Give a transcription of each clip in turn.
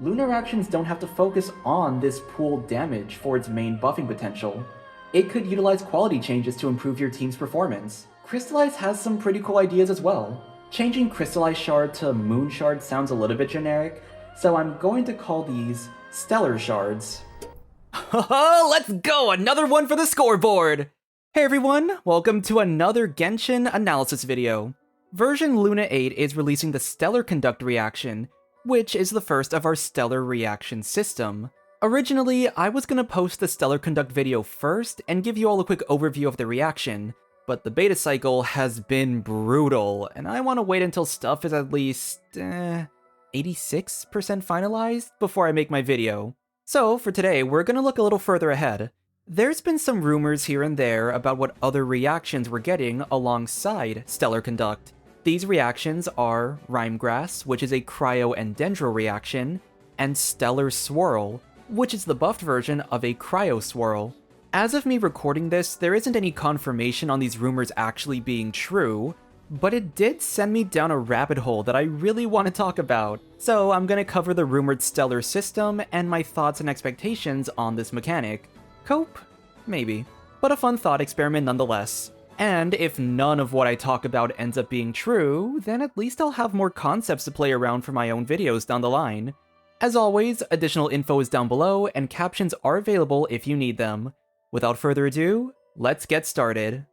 Lunar actions don't have to focus on this pooled damage for its main buffing potential. It could utilize quality changes to improve your team's performance. Crystallize has some pretty cool ideas as well. Changing Crystallize Shard to Moon Shard sounds a little bit generic, so I'm going to call these Stellar Shards. Let's go! Another one for the scoreboard! Hey everyone, welcome to another Genshin analysis video. Version Luna 8 is releasing the Stellar Conduct reaction, which is the first of our Stellar reaction system. Originally, I was gonna post the Stellar Conduct video first and give you all a quick overview of the reaction, but the beta cycle has been brutal, and I want to wait until stuff is at least 86% finalized before I make my video. So, for today, we're gonna look a little further ahead. There's been some rumors here and there about what other reactions we're getting alongside Stellar Conduct. These reactions are Rhymegrass, which is a Cryo and Dendro reaction, and Stellar Swirl, which is the buffed version of a Cryo Swirl. As of me recording this, there isn't any confirmation on these rumors actually being true, but it did send me down a rabbit hole that I really want to talk about. So I'm gonna cover the rumored Stellar system and my thoughts and expectations on this mechanic. Cope? Maybe. But a fun thought experiment nonetheless. And if none of what I talk about ends up being true, then at least I'll have more concepts to play around for my own videos down the line. As always, additional info is down below, and captions are available if you need them. Without further ado, let's get started.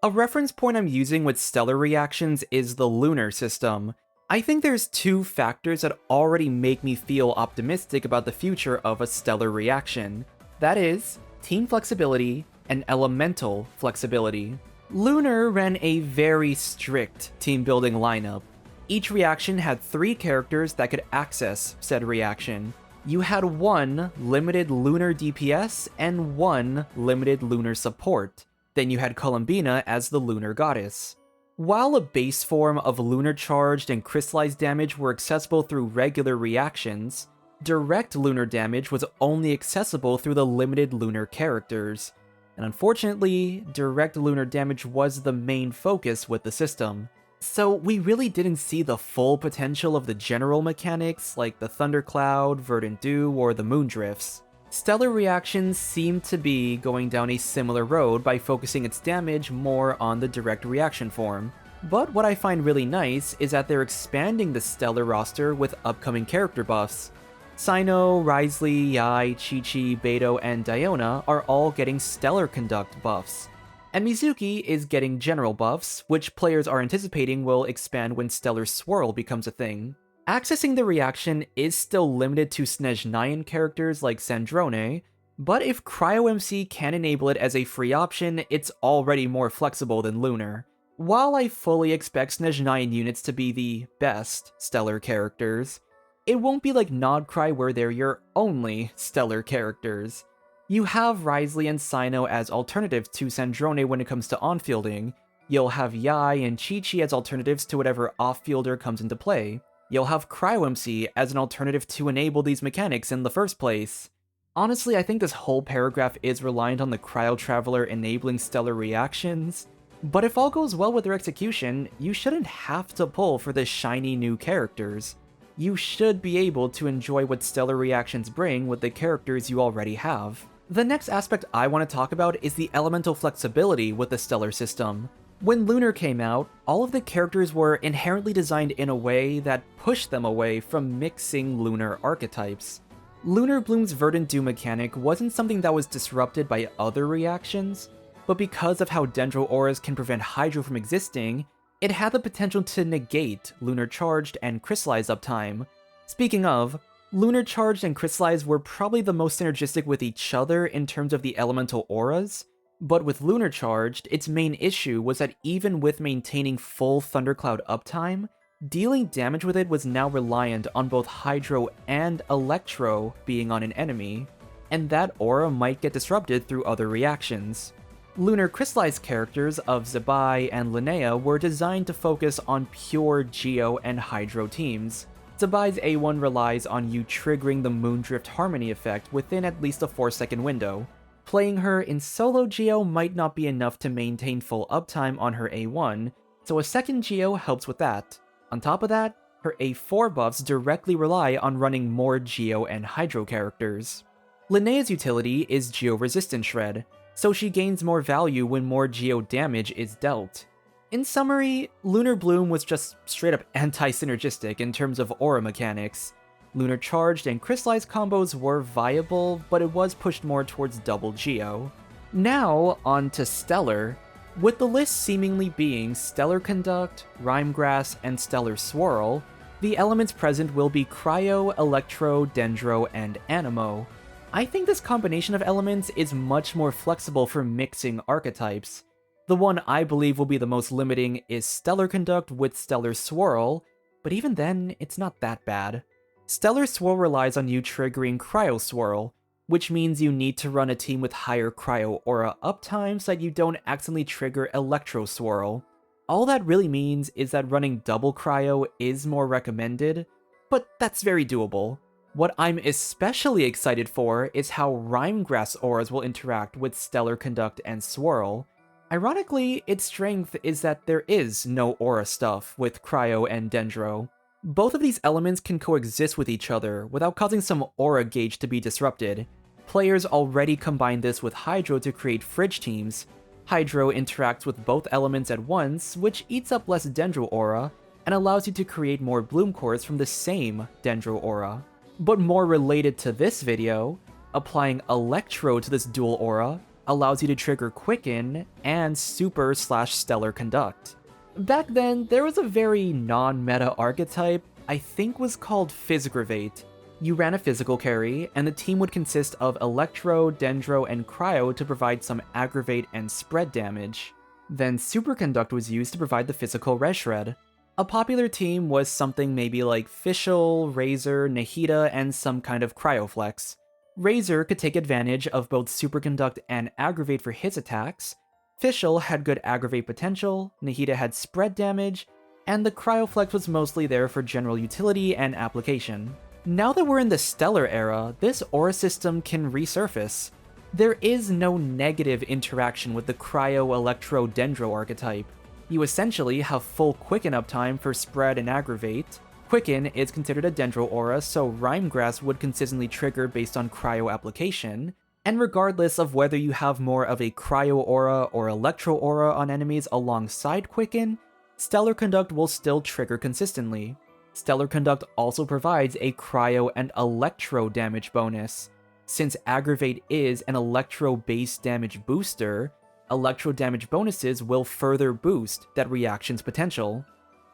A reference point I'm using with stellar reactions is the lunar system. I think there's two factors that already make me feel optimistic about the future of a stellar reaction. That is, team flexibility and elemental flexibility. Lunar ran a very strict team building lineup. Each reaction had 3 characters that could access said reaction. You had 1 limited lunar DPS and 1 limited lunar support. Then you had Columbina as the lunar goddess. While a base form of lunar charged and crystallized damage were accessible through regular reactions, direct lunar damage was only accessible through the limited lunar characters. And unfortunately, direct lunar damage was the main focus with the system. So we really didn't see the full potential of the general mechanics like the Thundercloud, Verdant Dew, or the Moondrifts. Stellar reactions seem to be going down a similar road by focusing its damage more on the direct reaction form. But what I find really nice is that they're expanding the Stellar roster with upcoming character buffs. Cyno, Wriothesley, Yae, Qiqi, Beidou, and Diona are all getting Stellar Conduct buffs. And Mizuki is getting general buffs, which players are anticipating will expand when Stellar Swirl becomes a thing. Accessing the reaction is still limited to Snezhnayan characters like Sandrone, but if CryoMC can enable it as a free option, it's already more flexible than Lunar. While I fully expect Snezhnayan units to be the best Stellar characters, it won't be like Nodcry where they're your only Stellar characters. You have Wriothesley and Cyno as alternatives to Sandrone when it comes to on-fielding. You'll have Yae and Qiqi as alternatives to whatever off-fielder comes into play. You'll have CryoMC as an alternative to enable these mechanics in the first place. Honestly, I think this whole paragraph is reliant on the Cryo Traveler enabling stellar reactions, but if all goes well with their execution, you shouldn't have to pull for the shiny new characters. You should be able to enjoy what stellar reactions bring with the characters you already have. The next aspect I want to talk about is the elemental flexibility with the stellar system. When Lunar came out, all of the characters were inherently designed in a way that pushed them away from mixing lunar archetypes. Lunar Bloom's Verdant Dew mechanic wasn't something that was disrupted by other reactions, but because of how Dendro auras can prevent Hydro from existing, it had the potential to negate Lunar Charged and Crystallized uptime. Speaking of, Lunar Charged and Crystallized were probably the most synergistic with each other in terms of the elemental auras, but with Lunar Charged, its main issue was that even with maintaining full Thundercloud uptime, dealing damage with it was now reliant on both Hydro and Electro being on an enemy, and that aura might get disrupted through other reactions. Lunar Crystallized characters of Zebai and Linnea were designed to focus on pure Geo and Hydro teams. Zebai's A1 relies on you triggering the Moondrift Harmony effect within at least a 4-second window. Playing her in solo Geo might not be enough to maintain full uptime on her A1, so a second Geo helps with that. On top of that, Her A4 buffs directly rely on running more Geo and Hydro characters. Linnea's utility is Geo Resistance Shred, so she gains more value when more Geo damage is dealt. In summary, Lunar Bloom was just straight up anti-synergistic in terms of aura mechanics. Lunar Charged and Crystallized combos were viable, but it was pushed more towards double Geo. Now, on to Stellar. With the list seemingly being Stellar Conduct, Rhymegrass, and Stellar Swirl, the elements present will be Cryo, Electro, Dendro, and Anemo. I think this combination of elements is much more flexible for mixing archetypes. The one I believe will be the most limiting is Stellar Conduct with Stellar Swirl, but even then, it's not that bad. Stellar Swirl relies on you triggering Cryo Swirl, which means you need to run a team with higher Cryo Aura uptime so that you don't accidentally trigger Electro Swirl. All that really means is that running double Cryo is more recommended, but that's very doable. What I'm especially excited for is how Rhymegrass auras will interact with Stellar Conduct and Swirl. Ironically, its strength is that there is no aura stuff with Cryo and Dendro. Both of these elements can coexist with each other without causing some aura gauge to be disrupted. Players already combine this with Hydro to create Fridge teams. Hydro interacts with both elements at once, which eats up less Dendro aura, and allows you to create more Bloom cores from the same Dendro aura. But more related to this video, applying Electro to this dual aura allows you to trigger Quicken and Super/Stellar Conduct. Back then, there was a very non-meta archetype I think was called Physiggravate. You ran a physical carry, and the team would consist of Electro, Dendro, and Cryo to provide some aggravate and spread damage. Then Superconduct was used to provide the physical res shred. A popular team was something maybe like Fischl, Razor, Nahida, and some kind of Cryoflex. Razor could take advantage of both Superconduct and Aggravate for his attacks. Fischl had good Aggravate potential, Nahida had spread damage, and the Cryoflex was mostly there for general utility and application. Now that we're in the Stellar era, this aura system can resurface. There is no negative interaction with the Cryo, Electro, Dendro archetype. You essentially have full Quicken uptime for spread and aggravate. Quicken is considered a Dendro aura, so Rhymegrass would consistently trigger based on Cryo application, and regardless of whether you have more of a Cryo aura or Electro aura on enemies alongside Quicken, Stellar Conduct will still trigger consistently. Stellar Conduct also provides a Cryo and Electro damage bonus. Since Aggravate is an Electro base damage booster, Electro damage bonuses will further boost that reaction's potential.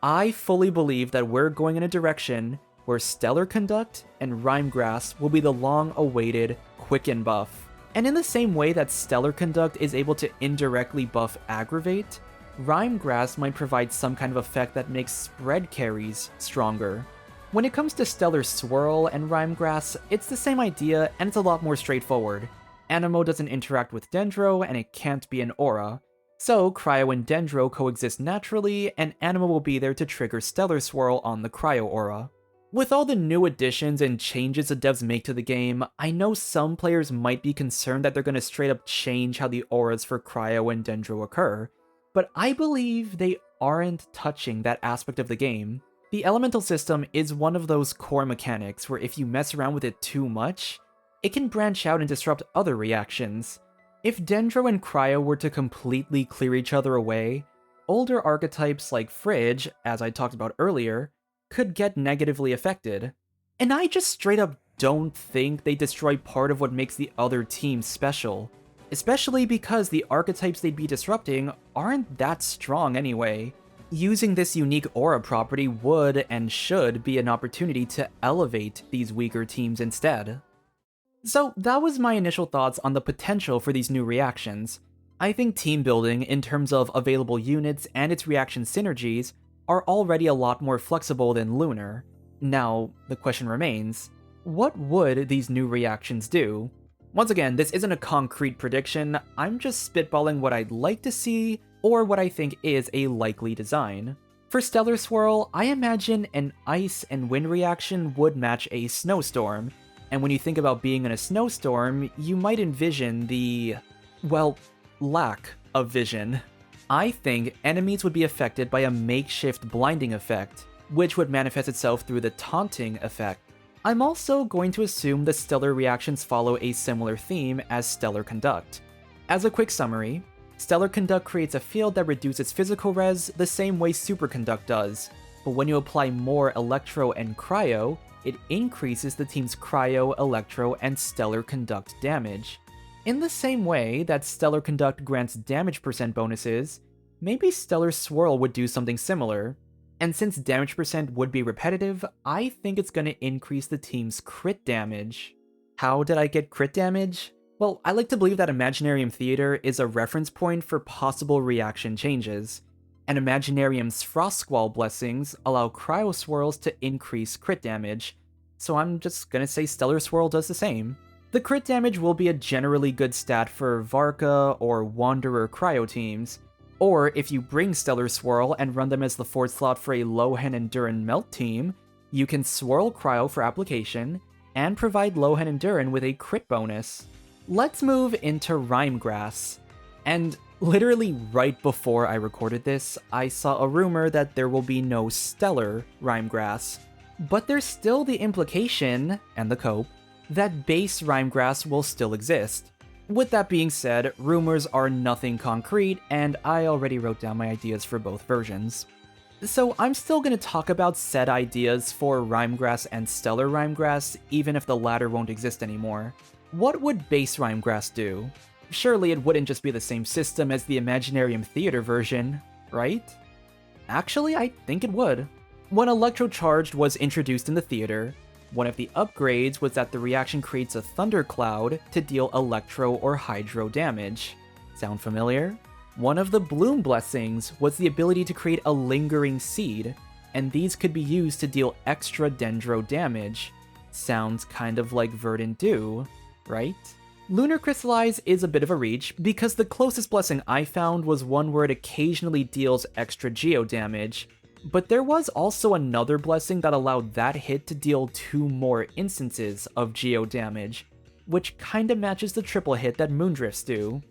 I fully believe that we're going in a direction where Stellar Conduct and Rhymegrass will be the long-awaited Quicken buff. And in the same way that Stellar Conduct is able to indirectly buff Aggravate, Rhymegrass might provide some kind of effect that makes spread carries stronger. When it comes to Stellar Swirl and Rhymegrass, it's the same idea and it's a lot more straightforward. Anemo doesn't interact with Dendro and it can't be an aura. So Cryo and Dendro coexist naturally, and Anemo will be there to trigger Stellar Swirl on the Cryo aura. With all the new additions and changes the devs make to the game, I know some players might be concerned that they're going to straight up change how the auras for Cryo and Dendro occur, but I believe they aren't touching that aspect of the game. The elemental system is one of those core mechanics where if you mess around with it too much, it can branch out and disrupt other reactions. If Dendro and Cryo were to completely clear each other away, older archetypes like Fridge, as I talked about earlier, could get negatively affected. And I just straight up don't think they destroy part of what makes the other team special, especially because the archetypes they'd be disrupting aren't that strong anyway. Using this unique aura property would and should be an opportunity to elevate these weaker teams instead. So that was my initial thoughts on the potential for these new reactions. I think team building, in terms of available units and its reaction synergies, are already a lot more flexible than Lunar. Now, the question remains, what would these new reactions do? Once again, this isn't a concrete prediction, I'm just spitballing what I'd like to see, or what I think is a likely design. For Stellar Swirl, I imagine an ice and wind reaction would match a snowstorm, and when you think about being in a snowstorm, you might envision the, well, lack of vision. I think enemies would be affected by a makeshift blinding effect, which would manifest itself through the taunting effect. I'm also going to assume the stellar reactions follow a similar theme as Stellar Conduct. As a quick summary, Stellar Conduct creates a field that reduces physical res the same way Superconduct does, but when you apply more Electro and Cryo, it increases the team's Cryo, Electro, and Stellar Conduct damage. In the same way that Stellar Conduct grants damage percent bonuses, maybe Stellar Swirl would do something similar. And since damage percent would be repetitive, I think it's going to increase the team's crit damage. How did I get crit damage? Well, I like to believe that Imaginarium Theater is a reference point for possible reaction changes, and Imaginarium's Frost Squall blessings allow Cryo Swirls to increase crit damage, so I'm just gonna say Stellar Swirl does the same. The crit damage will be a generally good stat for Varka or Wanderer Cryo teams, or if you bring Stellar Swirl and run them as the fourth slot for a Lohan and Durin Melt team, you can Swirl Cryo for application, and provide Lohan and Durin with a crit bonus. Let's move into Rhymegrass. And literally right before I recorded this, I saw a rumor that there will be no Stellar Rhymegrass, but there's still the implication, and the cope, that base Rhymegrass will still exist. With that being said, rumors are nothing concrete, and I already wrote down my ideas for both versions. So I'm still going to talk about said ideas for Rhymegrass and Stellar Rhymegrass, even if the latter won't exist anymore. What would base Rhymegrass do? Surely it wouldn't just be the same system as the Imaginarium Theater version, right? Actually, I think it would. When Electrocharged was introduced in the theater, one of the upgrades was that the reaction creates a thundercloud to deal electro or hydro damage. Sound familiar? One of the Bloom blessings was the ability to create a lingering seed, and these could be used to deal extra dendro damage. Sounds kind of like Verdant Dew, right? Lunar Crystallize is a bit of a reach, because the closest blessing I found was one where it occasionally deals extra geo damage, but there was also another blessing that allowed that hit to deal 2 more instances of geo damage, which kinda matches the triple hit that Moondrifts do.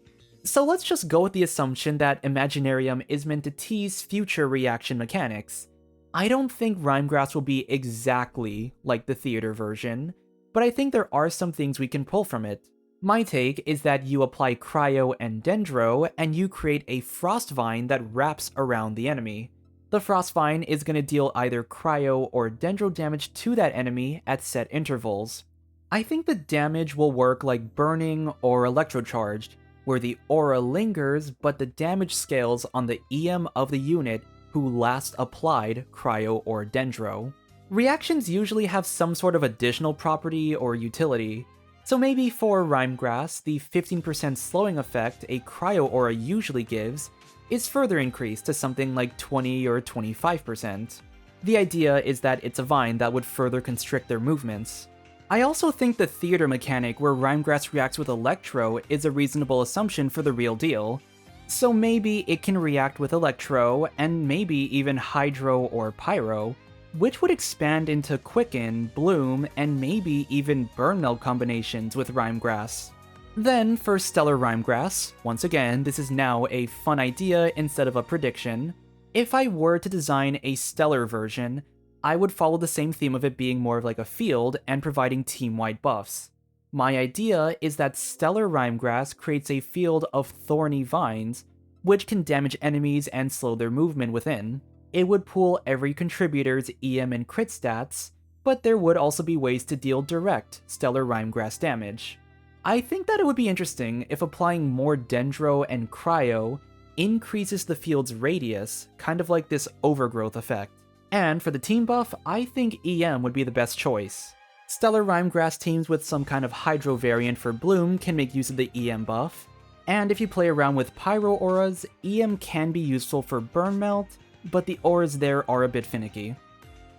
So let's just go with the assumption that Imaginarium is meant to tease future reaction mechanics. I don't think Rhymegrass will be exactly like the theater version, but I think there are some things we can pull from it. My take is that you apply Cryo and Dendro, and you create a Frost Vine that wraps around the enemy. The Frost Vine is going to deal either Cryo or Dendro damage to that enemy at set intervals. I think the damage will work like Burning or Electrocharged, where the aura lingers but the damage scales on the EM of the unit who last applied Cryo or Dendro. Reactions usually have some sort of additional property or utility, so maybe for Rhymegrass, the 15% slowing effect a Cryo Aura usually gives is further increased to something like 20 or 25%. The idea is that it's a vine that would further constrict their movements. I also think the theater mechanic where Rhymegrass reacts with Electro is a reasonable assumption for the real deal. So maybe it can react with Electro, and maybe even Hydro or Pyro, which would expand into Quicken, Bloom, and maybe even Burn Melt combinations with Rhymegrass. Then, for Stellar Rhymegrass, once again, this is now a fun idea instead of a prediction. If I were to design a Stellar version, I would follow the same theme of it being more of like a field and providing team-wide buffs. My idea is that Stellar Rhymegrass creates a field of thorny vines, which can damage enemies and slow their movement within. It would pool every contributor's EM and crit stats, but there would also be ways to deal direct Stellar Rhymegrass damage. I think that it would be interesting if applying more Dendro and Cryo increases the field's radius, kind of like this overgrowth effect. And for the team buff, I think EM would be the best choice. Stellar Rhymegrass teams with some kind of Hydro variant for Bloom can make use of the EM buff, and if you play around with Pyro auras, EM can be useful for Burn Melt, but the auras there are a bit finicky.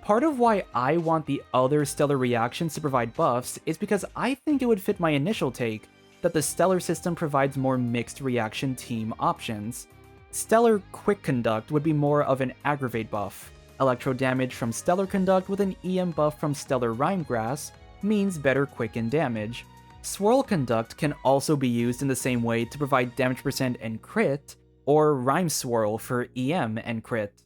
Part of why I want the other Stellar reactions to provide buffs is because I think it would fit my initial take that the Stellar system provides more mixed reaction team options. Stellar Quick Conduct would be more of an aggravate buff. Electro damage from Stellar Conduct with an EM buff from Stellar Rhymegrass means better quicken damage. Swirl Conduct can also be used in the same way to provide damage percent and crit, or Rhyme Swirl for EM and crit.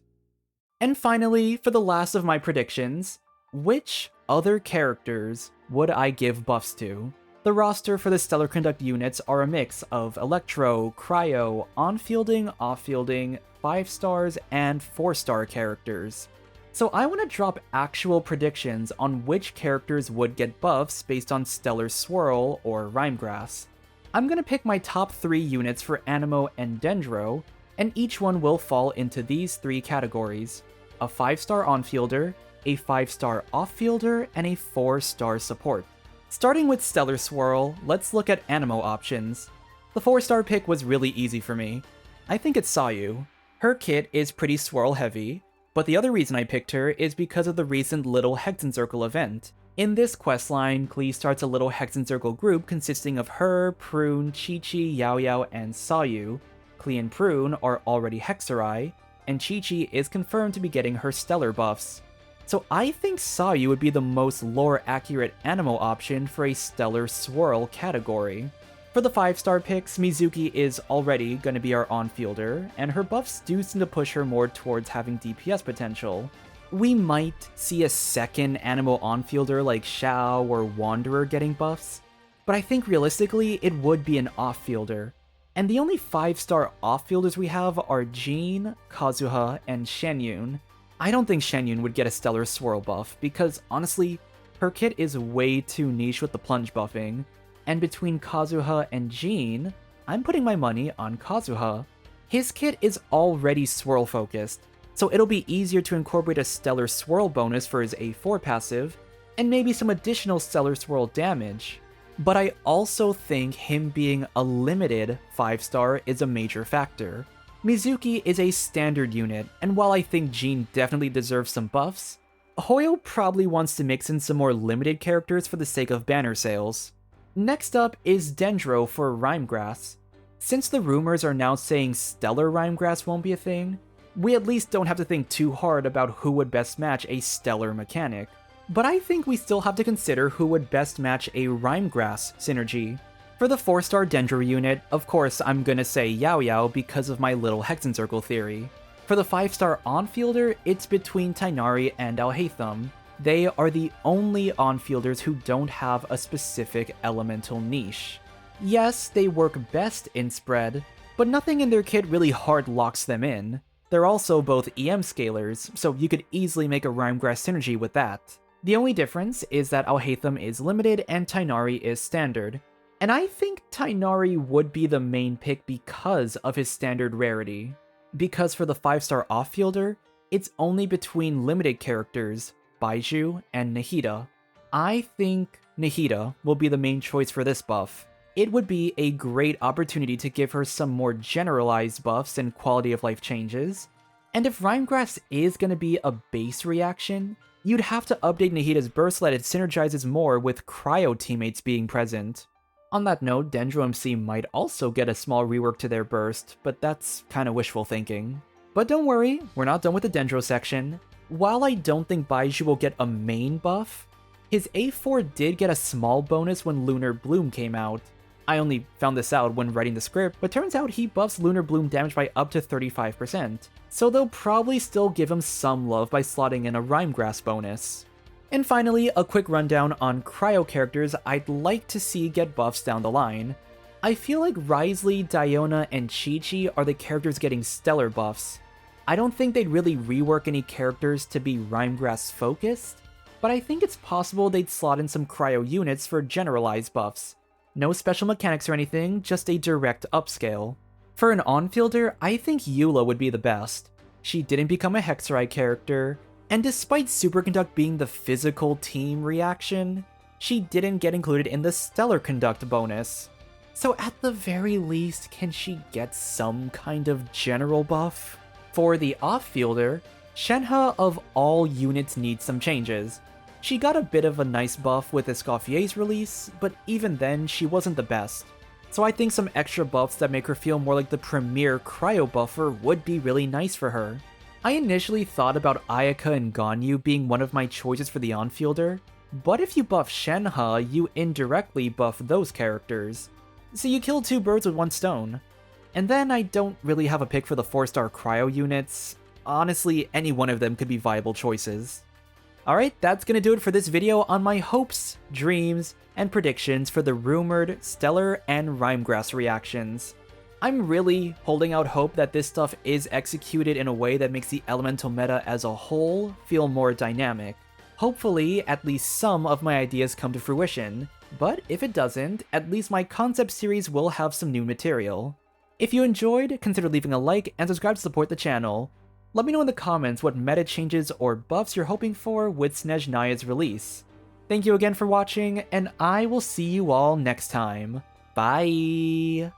And finally, for the last of my predictions, which other characters would I give buffs to? The roster for the Stellar Conduct units are a mix of Electro, Cryo, on-fielding, off-fielding, 5 stars, and 4-star characters. So I want to drop actual predictions on which characters would get buffs based on Stellar Swirl or Rhymegrass. I'm going to pick my top 3 units for Anemo and Dendro, and each one will fall into these 3 categories: a 5-star on-fielder, a 5-star off-fielder, and a 4-star support. Starting with Stellar Swirl, let's look at Anemo options. The 4-star pick was really easy for me. I think it's Sayu. Her kit is pretty swirl heavy, but the other reason I picked her is because of the recent Little Hexencircle event. In this questline, Klee starts a Little Hexencircle group consisting of her, Prune, Chi-Chi, Yao Yao, and Sayu. Klee and Prune are already Hexerai, and Chi-Chi is confirmed to be getting her stellar buffs. So I think Sayu would be the most lore-accurate Anemo option for a Stellar Swirl category. For the 5-star picks, Mizuki is already going to be our on-fielder, and her buffs do seem to push her more towards having DPS potential. We might see a second Anemo on-fielder like Shao or Wanderer getting buffs, but I think realistically it would be an off-fielder. And the only 5-star off-fielders we have are Jean, Kazuha, and Shenyun. I don't think Shenyun would get a Stellar Swirl buff, because honestly, her kit is way too niche with the plunge buffing, and between Kazuha and Jean, I'm putting my money on Kazuha. His kit is already swirl focused, so it'll be easier to incorporate a Stellar Swirl bonus for his A4 passive, and maybe some additional Stellar Swirl damage. But I also think him being a limited 5-star is a major factor. Mizuki is a standard unit, and while I think Jean definitely deserves some buffs, Hoyo probably wants to mix in some more limited characters for the sake of banner sales. Next up is Dendro for Rhymegrass. Since the rumors are now saying Stellar Rhymegrass won't be a thing, we at least don't have to think too hard about who would best match a Stellar mechanic. But I think we still have to consider who would best match a Rhymegrass synergy. For the 4-star Dendro unit, of course I'm gonna say Yao Yao because of my Little Hexencircle theory. For the 5-star on-fielder, it's between Tighnari and Alhaitham. They are the only on-fielders who don't have a specific elemental niche. Yes, they work best in spread, but nothing in their kit really hard locks them in. They're also both EM scalers, so you could easily make a Rhymegrass synergy with that. The only difference is that Alhaitham is limited and Tighnari is standard. And I think Tighnari would be the main pick because of his standard rarity. Because for the 5-star off-fielder, it's only between limited characters, Baizhu and Nahida. I think Nahida will be the main choice for this buff. It would be a great opportunity to give her some more generalized buffs and quality of life changes. And if Rhymegrass is going to be a base reaction, you'd have to update Nahida's burst so that it synergizes more with Cryo teammates being present. On that note, Dendro MC might also get a small rework to their burst, but that's kinda wishful thinking. But don't worry, we're not done with the Dendro section. While I don't think Baizhu will get a main buff, his A4 did get a small bonus when Lunar Bloom came out. I only found this out when writing the script, but turns out he buffs Lunar Bloom damage by up to 35%, so they'll probably still give him some love by slotting in a Rhymegrass bonus. And finally, a quick rundown on Cryo characters I'd like to see get buffs down the line. I feel like Wriothesley, Diona, and Chi-Chi are the characters getting stellar buffs. I don't think they'd really rework any characters to be Rhymegrass focused, but I think it's possible they'd slot in some Cryo units for generalized buffs. No special mechanics or anything, just a direct upscale. For an on-fielder, I think Eula would be the best. She didn't become a Hexerai character, and despite Superconduct being the physical team reaction, she didn't get included in the Stellar Conduct bonus. So at the very least, can she get some kind of general buff? For the off-fielder, Shenhe of all units needs some changes. She got a bit of a nice buff with Escoffier's release, but even then, she wasn't the best. So I think some extra buffs that make her feel more like the premier Cryo buffer would be really nice for her. I initially thought about Ayaka and Ganyu being one of my choices for the on-fielder, but if you buff Shenhe, you indirectly buff those characters. So you kill 2 birds with 1 stone. And then I don't really have a pick for the 4-star Cryo units. honestly, any one of them could be viable choices. Alright, that's gonna do it for this video on my hopes, dreams, and predictions for the rumored Stellar and Rhymegrass reactions. I'm really holding out hope that this stuff is executed in a way that makes the elemental meta as a whole feel more dynamic. Hopefully, at least some of my ideas come to fruition, but if it doesn't, at least my concept series will have some new material. If you enjoyed, consider leaving a like and subscribe to support the channel. Let me know in the comments what meta changes or buffs you're hoping for with Snezhnaya's release. Thank you again for watching, and I will see you all next time. Bye!